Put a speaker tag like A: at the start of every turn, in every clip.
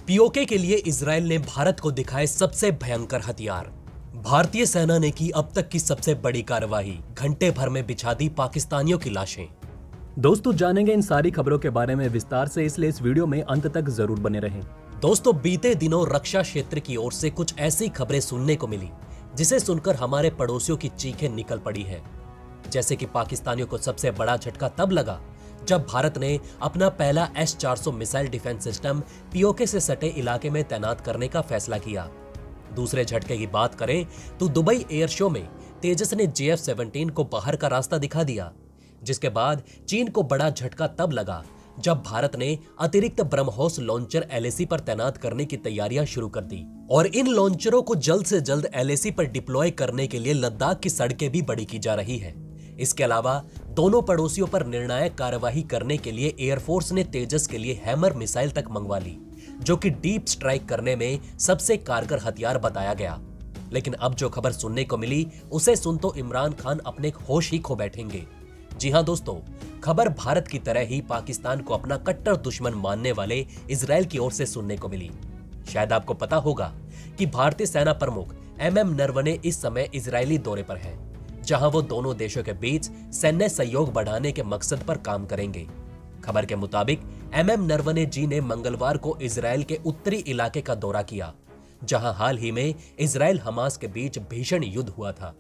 A: PoK के लिए Israel ने भारत को दिखाए सबसे भयंकर हथियार। भारतीय सेना ने की अब तक की सबसे बड़ी कार्रवाई, घंटे भर में बिछा दी पाकिस्तानियों की लाशें।
B: दोस्तों जानेंगे इन सारी खबरों के बारे में विस्तार से, इसलिए इस वीडियो में अंत तक जरूर बने रहें।
A: दोस्तों बीते दिनों रक्षा क्षेत्र की ओर से कुछ ऐसी खबरें सुनने को मिली जिसे सुनकर हमारे पड़ोसियों की चीखें निकल पड़ी है। जैसे कि पाकिस्तानियों को सबसे बड़ा झटका तब लगा जब भारत ने अपना पहला S-400 missile defence system PoK से सटे इलाके में तैनात करने का फैसला किया। दूसरे झटके की बात करें तो दुबई एयर शो में तेजस ने JF-17 को बाहर का रास्ता दिखा दिया, जिसके बाद चीन को बड़ा झटका तब लगा जब भारत ने अतिरिक्त ब्रह्मोस लॉन्चर LAC पर तैनात करने की तैयारियां शुरू कर दी और इन लॉन्चरों को जल्द से जल्द LAC पर डिप्लॉय करने के लिए लद्दाख की सड़कें भी बड़ी की जा रही है। इसके अलावा दोनों पड़ोसियों पर निर्णायक कार्यवाही करने के लिए एयरफोर्स ने तेजस के लिए हैमर मिसाइल तक मंगवा ली, जो कि डीप स्ट्राइक करने में सबसे कारगर हथियार बताया गया। लेकिन अब जो खबर सुनने को मिली उसे सुन तो इमरान खान अपने होश ही खो बैठेंगे। जी हां दोस्तों, खबर भारत की तरह ही पाकिस्तान को अपना कट्टर दुश्मन मानने वाले इजराइल की ओर से सुनने को मिली। शायद आपको पता होगा कि भारतीय सेना प्रमुख MM नरवणे इस समय इजरायली दौरे पर हैं, जहां वो दोनों देशों के बीच सैन्य सहयोग बढ़ाने के मकसद पर काम करेंगे। खबर के मुताबिक MM नरवणे जी ने मंगलवार को इजराइल के उत्तरी इलाके का दौरा किया, जहां हाल ही में इजराइल हमास के बीच भीषण युद्ध हुआ था।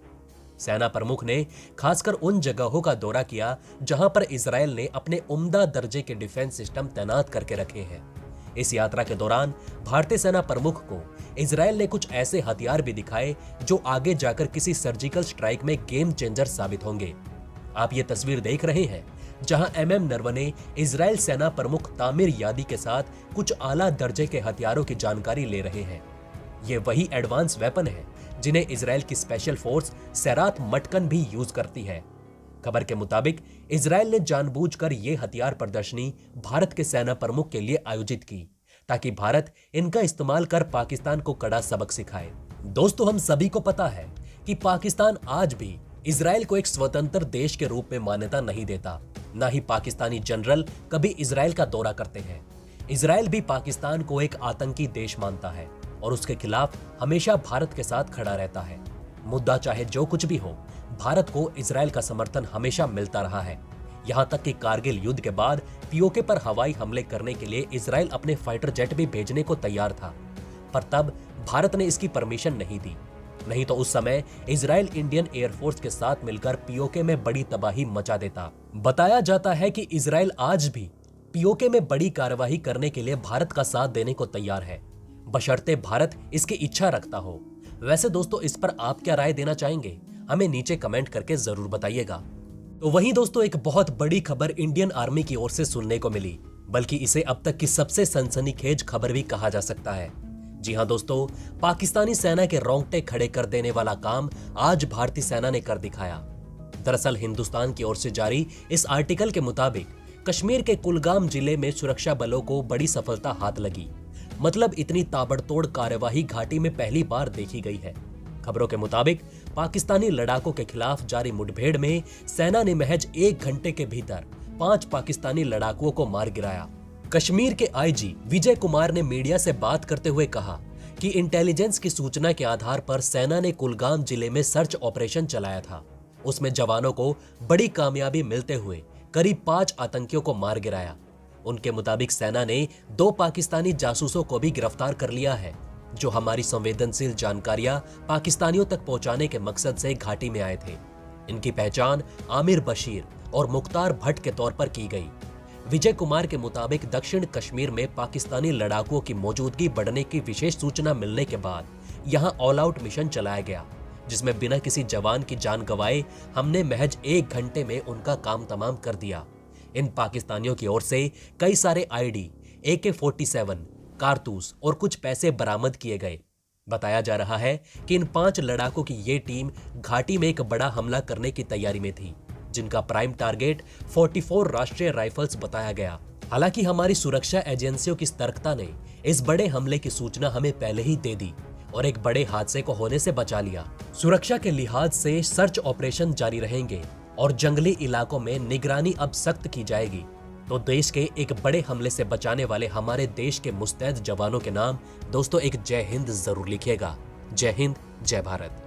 A: सेना प्रमुख ने खासकर उन जगहों का दौरा किया जहां पर इजराइल ने अपने उम्दा दर्जे के डिफेंस सिस्टम तैनात करके रखे हैं। इस यात्रा के दौरान भारतीय सेना प्रमुख को इजराइल ने कुछ ऐसे हथियार भी दिखाए जो आगे जाकर किसी सर्जिकल स्ट्राइक में गेम चेंजर साबित होंगे। आप ये तस्वीर देख रहे हैं जहां MM नरवणे इजराइल सेना प्रमुख तामिर यादी के साथ कुछ आला दर्जे के हथियारों की जानकारी ले रहे हैं। ये वही एडवांस वेपन है जिन्हें इजराइल की स्पेशल फोर्स सेरात मटकन भी यूज करती है। खबर के मुताबिक इजराइल ने जानबूझकर ये हथियार प्रदर्शनी भारत के सेना प्रमुख के लिए आयोजित की, ताकि भारत इनका इस्तेमाल कर पाकिस्तान को कड़ा सबक सिखाए। दोस्तों हम सभी को पता है कि पाकिस्तान आज भी इजराइल को एक स्वतंत्र देश के रूप में मान्यता नहीं देता। न ही पाकिस्तानी जनरल कभी इजराइल का दौरा करते हैं। इजराइल भी पाकिस्तान को एक आतंकी देश मानता है और उसके खिलाफ हमेशा भारत के साथ खड़ा रहता है। मुद्दा चाहे जो कुछ भी हो, भारत को इजराइल का समर्थन हमेशा मिलता रहा है। यहां तक कि कारगिल युद्ध के बाद पीओके पर हवाई हमले करने के लिए इजराइल अपने फाइटर जेट भी भेजने को तैयार था, पर तब भारत ने इसकी परमिशन नहीं दी। नहीं तो उस समय इजराइल इंडियन एयरफोर्स के साथ मिलकर पीओके में बड़ी तबाही मचा देता। बताया जाता है कि इजराइल आज भी पीओके में बड़ी कार्रवाई करने के लिए भारत का साथ देने को तैयार है, बशर्ते भारत इसकी इच्छा रखता हो। वैसे दोस्तों इस पर आप क्या राय देना चाहेंगे, हमें नीचे कमेंट करके जरूर बताइएगा। तो वहीं दोस्तों एक बहुत बड़ी खबर इंडियन आर्मी की ओर से सुनने को मिली, बल्कि इसे अब तक की सबसे सनसनीखेज खबर भी कहा जा सकता है। जी हां दोस्तों, पाकिस्तानी सेना के रोंगटे खड़े कर देने वाला काम आज भारतीय सेना ने कर दिखाया। दरअसल हिंदुस्तान की ओर से जारी इस आर्टिकल के मुताबिक कश्मीर के कुलगाम जिले में सुरक्षा बलों को बड़ी सफलता हाथ लगी। मतलब इतनी ताबड़तोड़ कार्यवाही घाटी में पहली बार देखी गई है। खबरों के मुताबिक पाकिस्तानी लड़ाकों के खिलाफ जारी मुठभेड़ में सेना ने महज 1 घंटे के भीतर 5 पाकिस्तानी लड़ाकुओं को मार गिराया। कश्मीर के IG विजय कुमार ने मीडिया से बात करते हुए कहा कि इंटेलिजेंस की सूचना के आधार पर सेना ने कुलगाम जिले में सर्च ऑपरेशन चलाया था। उसमें जवानों को बड़ी कामयाबी मिलते हुए करीब 5 आतंकियों को मार गिराया। उनके मुताबिक सेना ने 2 पाकिस्तानी जासूसों को भी गिरफ्तार कर लिया है, जो हमारी संवेदनशील जानकारियां पाकिस्तानियों तक पहुंचाने के मकसद से घाटी में आए थे। इनकी पहचान आमिर बशीर और मुख्तार भट्ट के तौर पर की गई। विजय कुमार के मुताबिक दक्षिण कश्मीर में पाकिस्तानी लड़ाकुओं की मौजूदगी बढ़ने की विशेष सूचना मिलने के बाद यहां ऑल आउट मिशन चलाया गया, जिसमें बिना किसी जवान की जान गंवाए हमने महज 1 घंटे में उनका काम तमाम कर दिया। इन पाकिस्तानियों की ओर से कई सारे ID, AK-47, कारतूस और कुछ पैसे बरामद किए गए। बताया जा रहा है कि इन 5 लड़ाकों की ये टीम घाटी में एक बड़ा हमला करने की तैयारी में थी, जिनका प्राइम टारगेट 44 राष्ट्रीय राइफल्स बताया गया। हालांकि हमारी सुरक्षा एजेंसियों की सतर्कता ने इस बड़े हमले की सूचना हमें पहले ही दे दी और एक बड़े हादसे को होने से बचा लिया। सुरक्षा के लिहाज से सर्च ऑपरेशन जारी रहेंगे और जंगली इलाकों में निगरानी अब सख्त की जाएगी। तो देश के एक बड़े हमले से बचाने वाले हमारे देश के मुस्तैद जवानों के नाम दोस्तों एक जय हिंद जरूर लिखिएगा। जय हिंद, जय भारत।